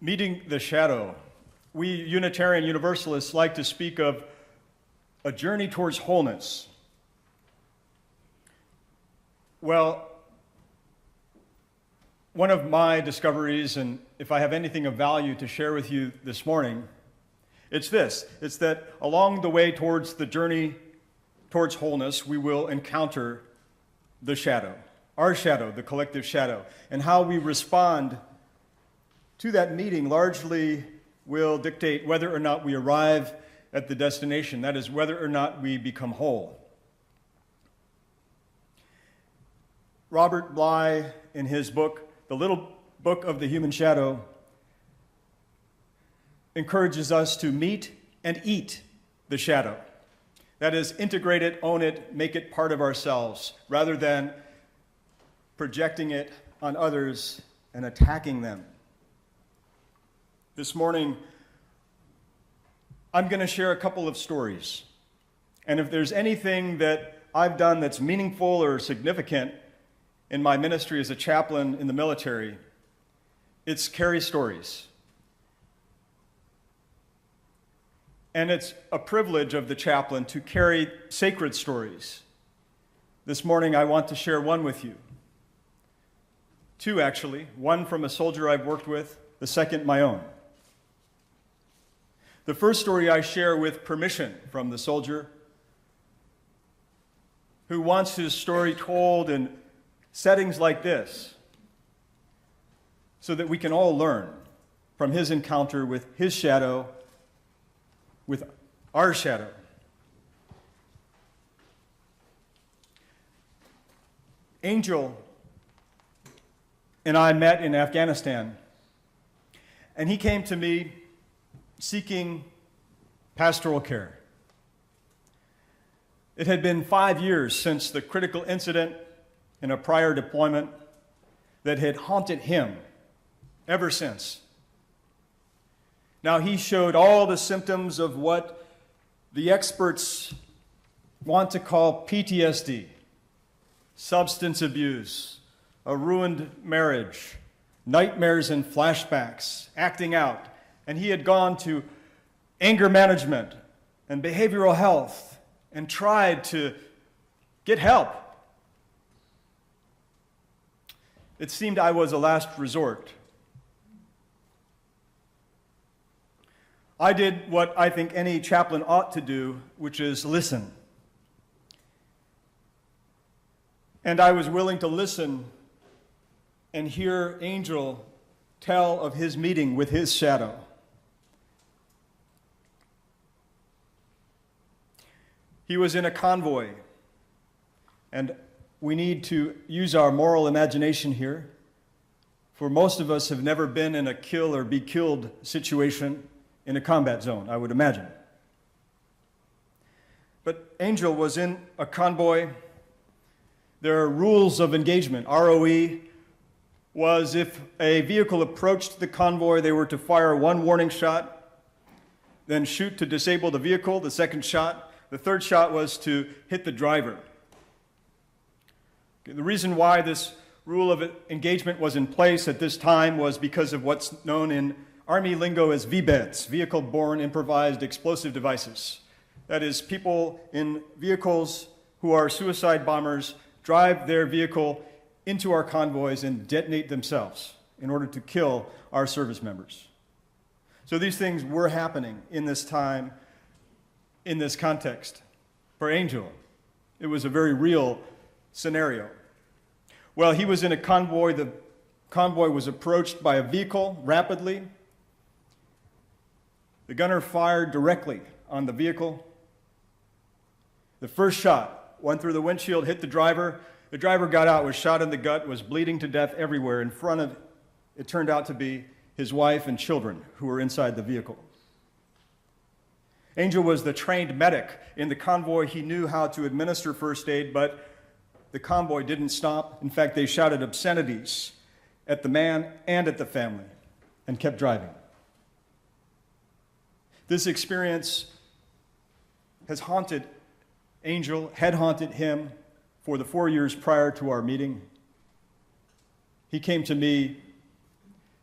Meeting the shadow. We Unitarian Universalists like to speak of a journey towards wholeness. Well, one of my discoveries, and if I have anything of value to share with you this morning, it's this. It's that along the way towards the journey towards wholeness, we will encounter the shadow, our shadow, the collective shadow, and how we respond to that meeting largely will dictate whether or not we arrive at the destination, that is, whether or not we become whole. Robert Bly, in his book, The Little Book of the Human Shadow, encourages us to meet and eat the shadow. That is, integrate it, own it, make it part of ourselves, rather than projecting it on others and attacking them. This morning, I'm going to share a couple of stories. And if there's anything that I've done that's meaningful or significant in my ministry as a chaplain in the military, it's carry stories. And it's a privilege of the chaplain to carry sacred stories. This morning, I want to share one with you. Two, actually. One from a soldier I've worked with, the second, my own. The first story I share with permission from the soldier who wants his story told in settings like this so that we can all learn from his encounter with his shadow, with our shadow. Angel and I met in Afghanistan, and he came to me seeking pastoral care. It had been 5 years since the critical incident in a prior deployment that had haunted him ever since. Now, he showed all the symptoms of what the experts want to call PTSD, substance abuse, a ruined marriage, nightmares and flashbacks, acting out. And he had gone to anger management and behavioral health and tried to get help. It seemed I was a last resort. I did what I think any chaplain ought to do, which is listen. And I was willing to listen and hear Angel tell of his meeting with his shadow. He was in a convoy, and we need to use our moral imagination here, for most of us have never been in a kill or be killed situation in a combat zone, I would imagine. But Angel was in a convoy. There are rules of engagement. ROE was if a vehicle approached the convoy, they were to fire one warning shot, then shoot to disable the vehicle, the second shot. The third shot was to hit the driver. The reason why this rule of engagement was in place at this time was because of what's known in Army lingo as VBEDs, vehicle-borne improvised explosive devices. That is, people in vehicles who are suicide bombers drive their vehicle into our convoys and detonate themselves in order to kill our service members. So these things were happening in this time, in this context. For Angel, it was a very real scenario. Well, he was in a convoy. The convoy was approached by a vehicle rapidly. The gunner fired directly on the vehicle. The first shot went through the windshield, hit the driver. The driver got out, was shot in the gut, was bleeding to death everywhere. In front of, it turned out to be his wife and children who were inside the vehicle. Angel was the trained medic in the convoy. He knew how to administer first aid, but the convoy didn't stop. In fact, they shouted obscenities at the man and at the family and kept driving. This experience has haunted Angel, had haunted him for the 4 years prior to our meeting. He came to me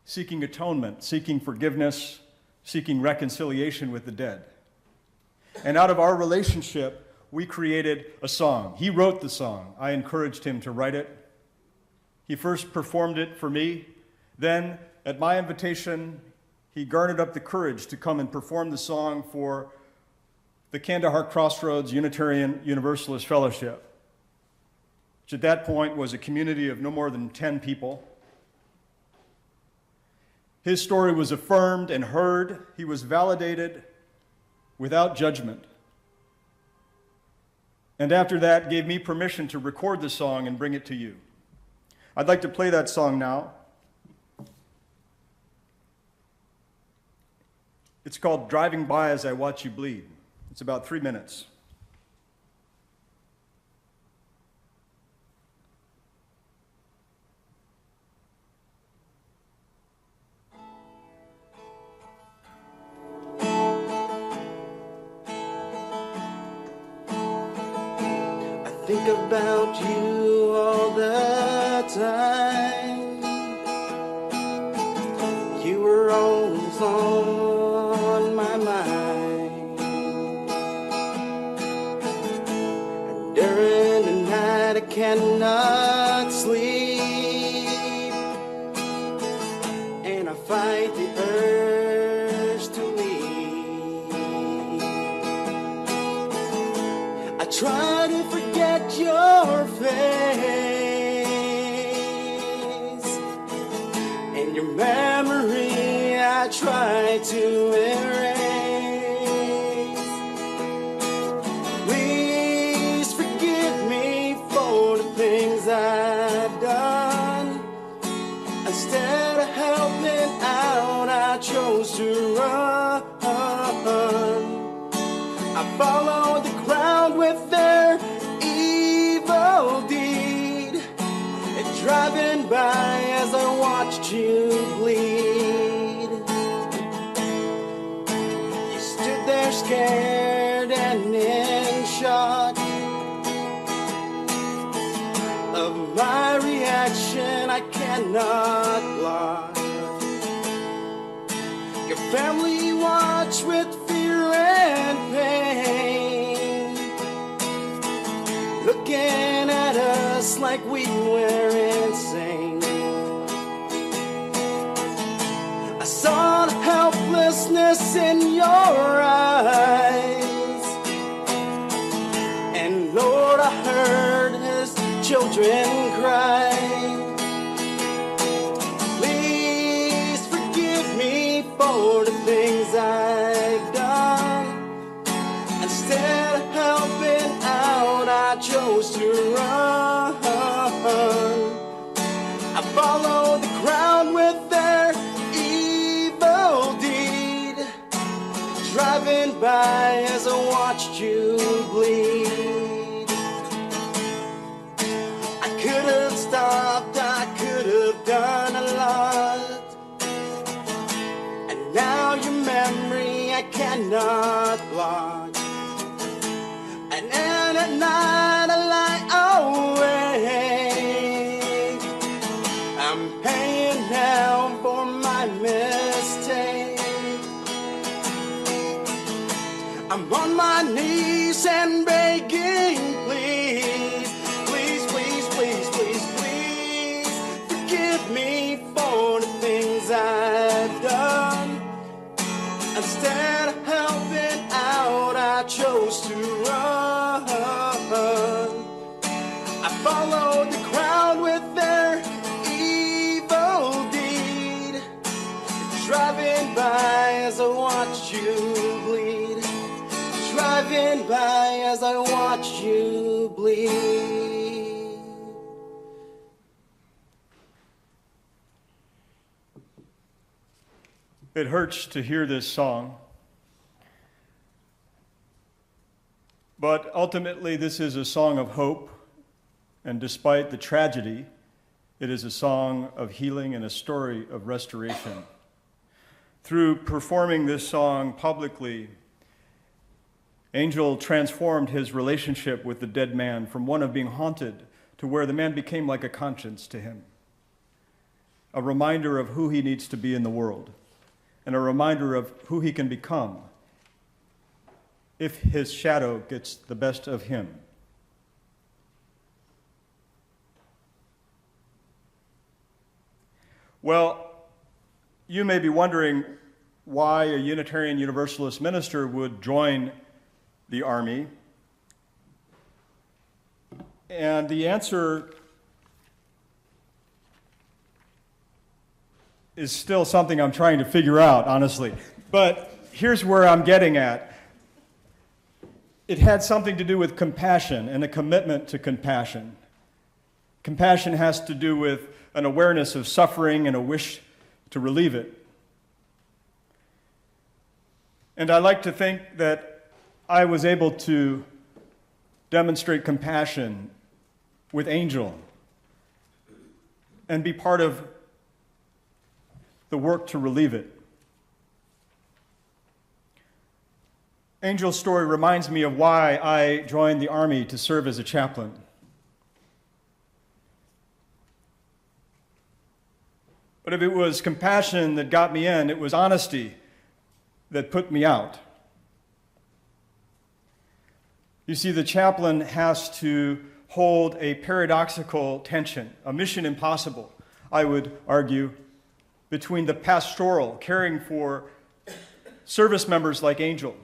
seeking atonement, seeking forgiveness, seeking reconciliation with the dead. And out of our relationship, we created a song. He wrote the song. I encouraged him to write it. He first performed it for me. Then, at my invitation, he garnered up the courage to come and perform the song for the Kandahar Crossroads Unitarian Universalist Fellowship, which at that point was a community of no more than 10 people. His story was affirmed and heard. He was validated without judgment. And after that, gave me permission to record the song and bring it to you. I'd like to play that song now. It's called Driving By As I Watch You Bleed. It's about 3 minutes. I think about you all the time. You were always on my mind. And during the night I cannot sleep, and I fight the urge to leave. I try to forget your face and your memory I try to erase. Please forgive me for the things I've done. Instead of helping out, I chose to run. I followed the crowd with their evil deed, and driving by as I watched you bleed. You stood there scared and in shock of my reaction I cannot block. Your family watched with fear and pain, looking at us like we were insane. I saw the helplessness in your eyes, and Lord, I heard his children cry. Please forgive me for the things I've done. Instead of helping out, I chose to run. I followed the crowd with their evil deed, driving by as I watched you bleed. I could have stopped, I could have done a lot, and now your memory I cannot block. And then at night I lie awake, I'm paying now for my mistake. I'm on my knees and begging, please, please, please, please, please, please, forgive me for the things I've done. Instead of helping out, I chose to run. I followed the crowd with their evil deed, driving by as I watched you bleed, driving by as I watched you bleed. It hurts to hear this song, but ultimately this is a song of hope, and despite the tragedy, it is a song of healing and a story of restoration. Through performing this song publicly, Angel transformed his relationship with the dead man from one of being haunted to where the man became like a conscience to him. a reminder of who he needs to be in the world, and a reminder of who he can become if his shadow gets the best of him. Well, you may be wondering why a Unitarian Universalist minister would join the Army. And the answer is still something I'm trying to figure out, honestly. But here's where I'm getting at. It had something to do with compassion and a commitment to compassion. Compassion has to do with an awareness of suffering and a wish to relieve it. And I like to think that I was able to demonstrate compassion with Angel and be part of the work to relieve it. Angel's story reminds me of why I joined the Army to serve as a chaplain. But if it was compassion that got me in, it was honesty that put me out. You see, the chaplain has to hold a paradoxical tension, a mission impossible, I would argue, between the pastoral, caring for service members like Angel,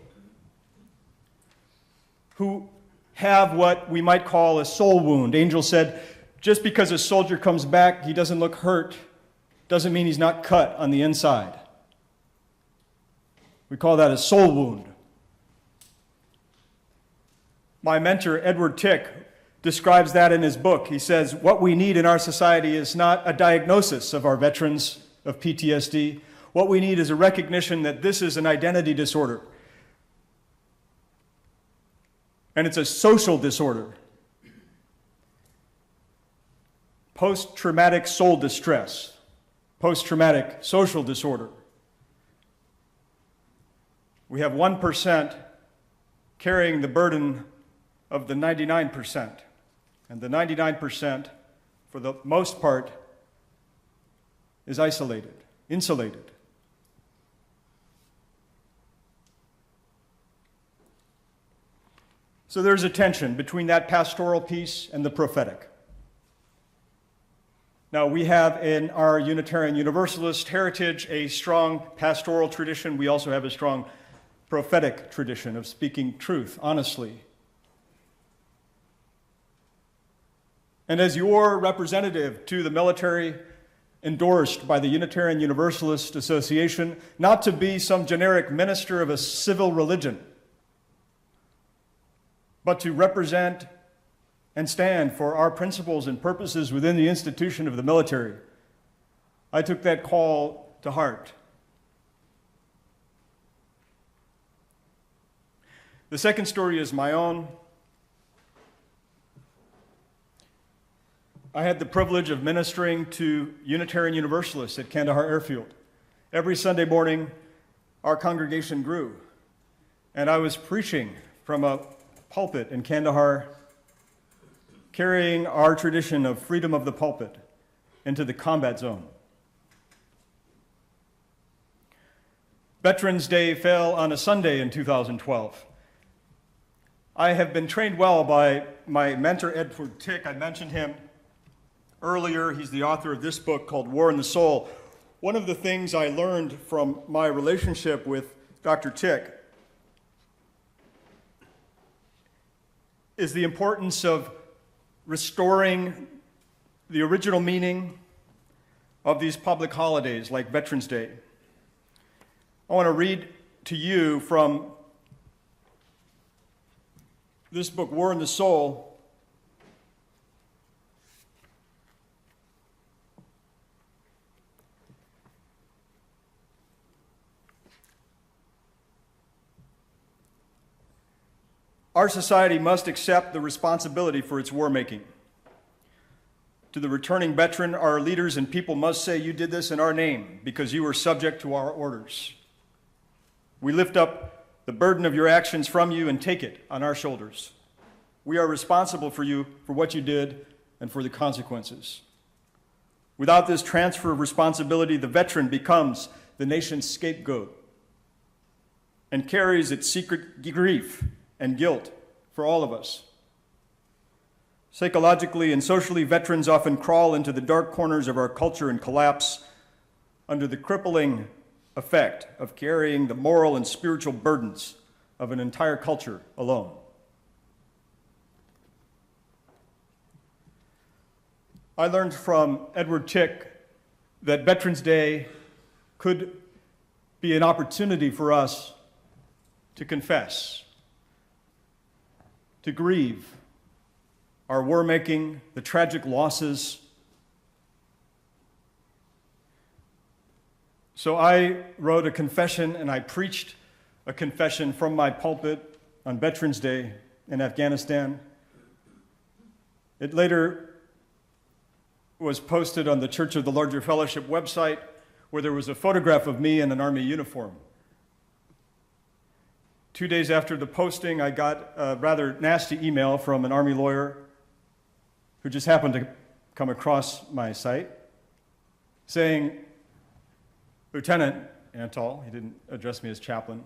who have what we might call a soul wound. Angel said, just because a soldier comes back, he doesn't look hurt, doesn't mean he's not cut on the inside. We call that a soul wound. My mentor, Edward Tick, describes that in his book. He says, what we need in our society is not a diagnosis of our veterans of PTSD. What we need is a recognition that this is an identity disorder. And it's a social disorder. Post-traumatic soul distress. Post-traumatic social disorder. We have 1% carrying the burden of the 99%. And the 99%, for the most part, is isolated, insulated. So there's a tension between that pastoral piece and the prophetic. Now, we have in our Unitarian Universalist heritage a strong pastoral tradition. We also have a strong prophetic tradition of speaking truth, honestly. And as your representative to the military, endorsed by the Unitarian Universalist Association, not to be some generic minister of a civil religion, but to represent and stand for our principles and purposes within the institution of the military, I took that call to heart. The second story is my own. I had the privilege of ministering to Unitarian Universalists at Kandahar Airfield. Every Sunday morning, our congregation grew, and I was preaching from a pulpit in Kandahar, carrying our tradition of freedom of the pulpit into the combat zone. Veterans Day fell on a Sunday in 2012. I have been trained well by my mentor, Edward Tick. I mentioned him earlier. He's the author of this book called War in the Soul. One of the things I learned from my relationship with Dr. Tick is the importance of restoring the original meaning of these public holidays like Veterans Day. I want to read to you from this book, War in the Soul. Our society must accept the responsibility for its war making. To the returning veteran, our leaders and people must say, you did this in our name because you were subject to our orders. We lift up the burden of your actions from you and take it on our shoulders. We are responsible for you, for what you did, and for the consequences. Without this transfer of responsibility, the veteran becomes the nation's scapegoat and carries its secret grief and guilt for all of us. Psychologically and socially, veterans often crawl into the dark corners of our culture and collapse under the crippling effect of carrying the moral and spiritual burdens of an entire culture alone. I learned from Edward Tick that Veterans Day could be an opportunity for us to confess, to grieve our war-making, the tragic losses. So I wrote a confession and I preached a confession from my pulpit on Veterans Day in Afghanistan. It later was posted on the Church of the Larger Fellowship website, where there was a photograph of me in an Army uniform. 2 days after the posting, I got a rather nasty email from an Army lawyer who just happened to come across my site, saying, "Lieutenant Antal," he didn't address me as chaplain,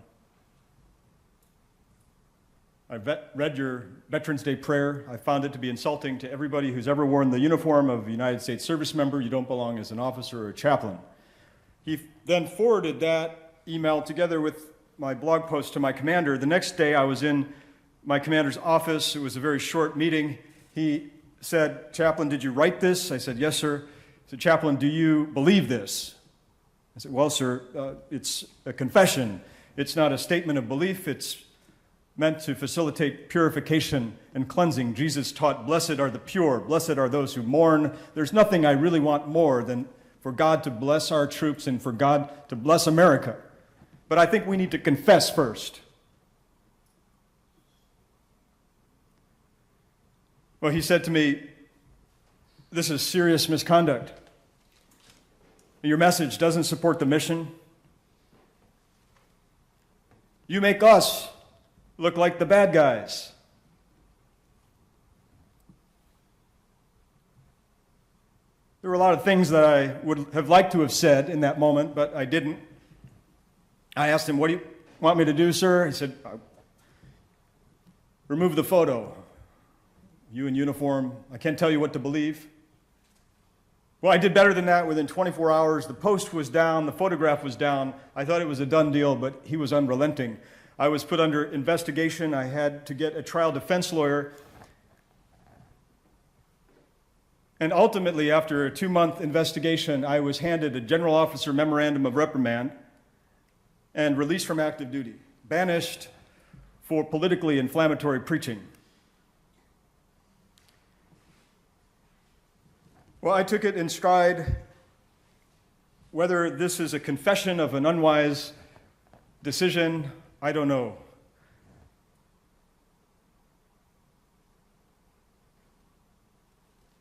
"I read your Veterans Day prayer. I found it to be insulting to everybody who's ever worn the uniform of a United States service member. You don't belong as an officer or a chaplain." He then forwarded that email together with my blog post to my commander. The next day I was in my commander's office. It was a very short meeting. He said, "Chaplain, did you write this?" I said, "Yes, sir." He said, "Chaplain, do you believe this?" I said, "Well, sir, it's a confession. It's not a statement of belief. It's meant to facilitate purification and cleansing. Jesus taught, 'Blessed are the pure, blessed are those who mourn.' There's nothing I really want more than for God to bless our troops and for God to bless America. But I think we need to confess first." Well, he said to me, "This is serious misconduct. Your message doesn't support the mission. You make us look like the bad guys." There were a lot of things that I would have liked to have said in that moment, but I didn't. I asked him, "What do you want me to do, sir?" He said, "Remove the photo. You in uniform. I can't tell you what to believe." Well, I did better than that. Within 24 hours, the post was down, the photograph was down. I thought it was a done deal, but he was unrelenting. I was put under investigation. I had to get a trial defense lawyer. And ultimately, after a 2-month investigation, I was handed a general officer memorandum of reprimand and released from active duty, banished for politically inflammatory preaching. Well, I took it in stride. Whether this is a confession of an unwise decision, I don't know.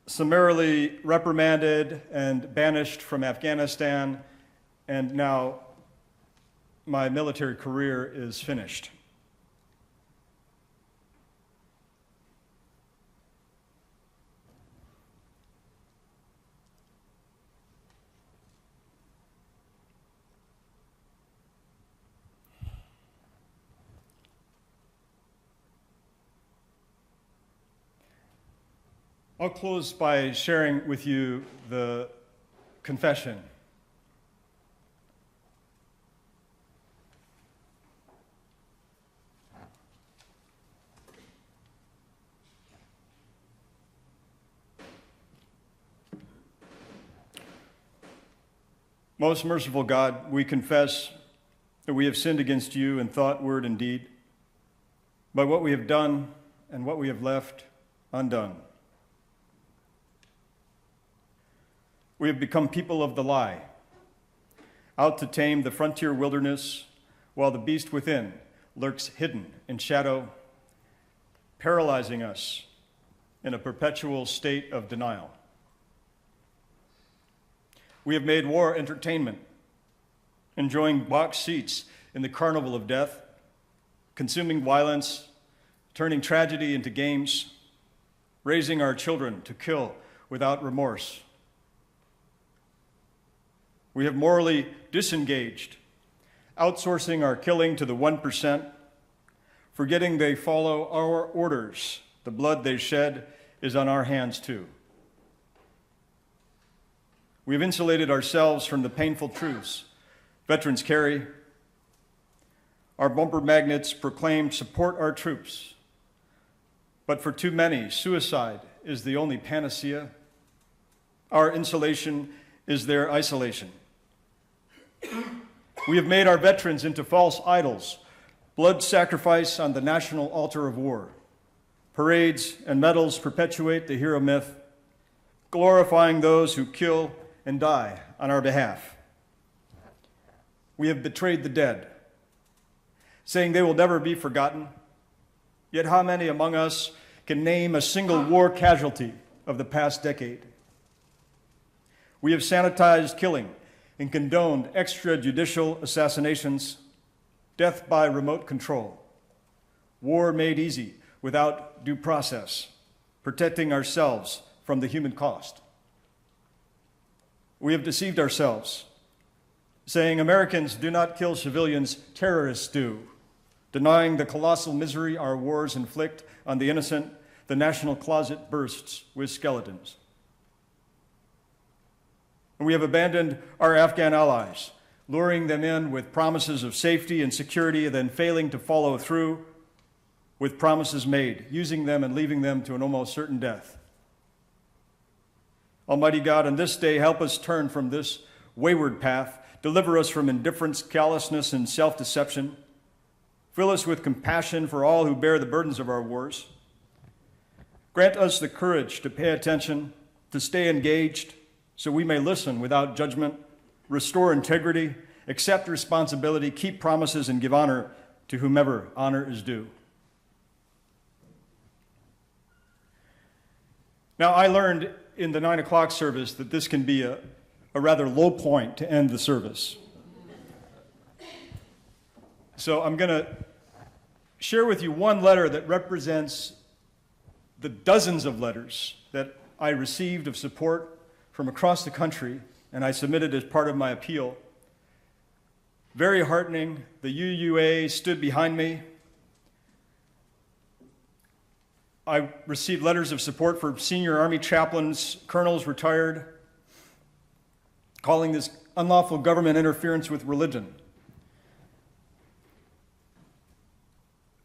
Summarily reprimanded and banished from Afghanistan, and now my military career is finished. I'll close by sharing with you the confession. Most merciful God, we confess that we have sinned against you in thought, word, and deed, by what we have done and what we have left undone. We have become people of the lie, out to tame the frontier wilderness, while the beast within lurks hidden in shadow, paralyzing us in a perpetual state of denial. We have made war entertainment, enjoying box seats in the carnival of death, consuming violence, turning tragedy into games, raising our children to kill without remorse. We have morally disengaged, outsourcing our killing to the 1%, forgetting they follow our orders. The blood they shed is on our hands too. We have insulated ourselves from the painful truths veterans carry. Our bumper magnets proclaim support our troops. But for too many, suicide is the only panacea. Our insulation is their isolation. We have made our veterans into false idols, blood sacrifice on the national altar of war. Parades and medals perpetuate the hero myth, glorifying those who kill and die on our behalf. We have betrayed the dead, saying they will never be forgotten. Yet how many among us can name a single war casualty of the past decade? We have sanitized killing and condoned extrajudicial assassinations, death by remote control, war made easy without due process, protecting ourselves from the human cost. We have deceived ourselves, saying Americans do not kill civilians, terrorists do, denying the colossal misery our wars inflict on the innocent. The national closet bursts with skeletons. And we have abandoned our Afghan allies, luring them in with promises of safety and security, and then failing to follow through with promises made, using them and leaving them to an almost certain death. Almighty God, on this day, help us turn from this wayward path, deliver us from indifference, callousness, and self-deception. Fill us with compassion for all who bear the burdens of our wars. Grant us the courage to pay attention, to stay engaged, so we may listen without judgment, restore integrity, accept responsibility, keep promises, and give honor to whomever honor is due. Now, I learned in the 9 o'clock service that this can be a rather low point to end the service. So I'm going to share with you one letter that represents the dozens of letters that I received of support from across the country, and I submitted as part of my appeal. Very heartening. The UUA stood behind me. I received letters of support for senior Army chaplains, colonels retired, calling this unlawful government interference with religion.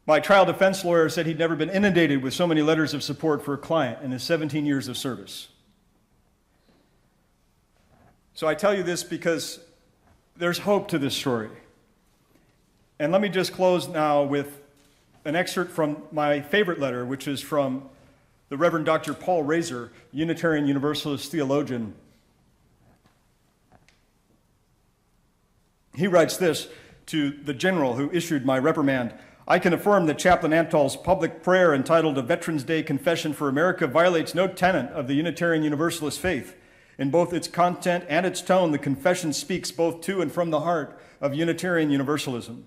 My trial defense lawyer said he'd never been inundated with so many letters of support for a client in his 17 years of service. So I tell you this because there's hope to this story. And let me just close now with an excerpt from my favorite letter, which is from the Reverend Dr. Paul Razor, Unitarian Universalist theologian. He writes this to the general who issued my reprimand. I can affirm that Chaplain Antal's public prayer entitled A Veterans Day Confession for America violates no tenet of the Unitarian Universalist faith. In both its content and its tone, the confession speaks both to and from the heart of Unitarian Universalism.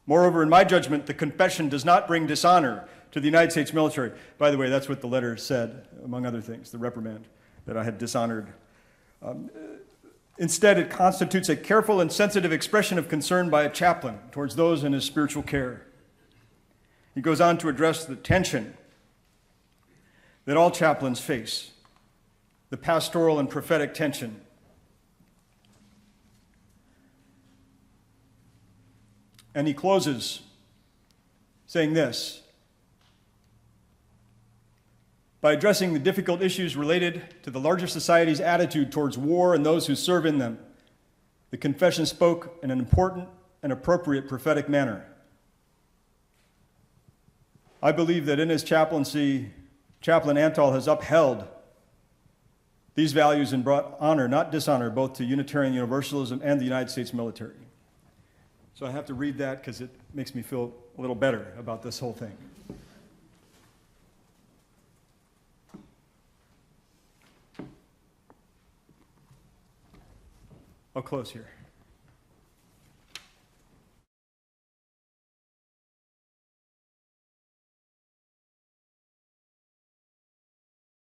Moreover, in my judgment, the confession does not bring dishonor to the United States military. By the way, that's what the letter said, among other things, the reprimand, that I had dishonored. Instead, it constitutes a careful and sensitive expression of concern by a chaplain towards those in his spiritual care. He goes on to address the tension that all chaplains face, the pastoral and prophetic tension. And he closes saying this: by addressing the difficult issues related to the larger society's attitude towards war and those who serve in them, the confession spoke in an important and appropriate prophetic manner. I believe that in his chaplaincy, Chaplain Antal has upheld these values and brought honor, not dishonor, both to Unitarian Universalism and the United States military. So I have to read that because it makes me feel a little better about this whole thing. I'll close here.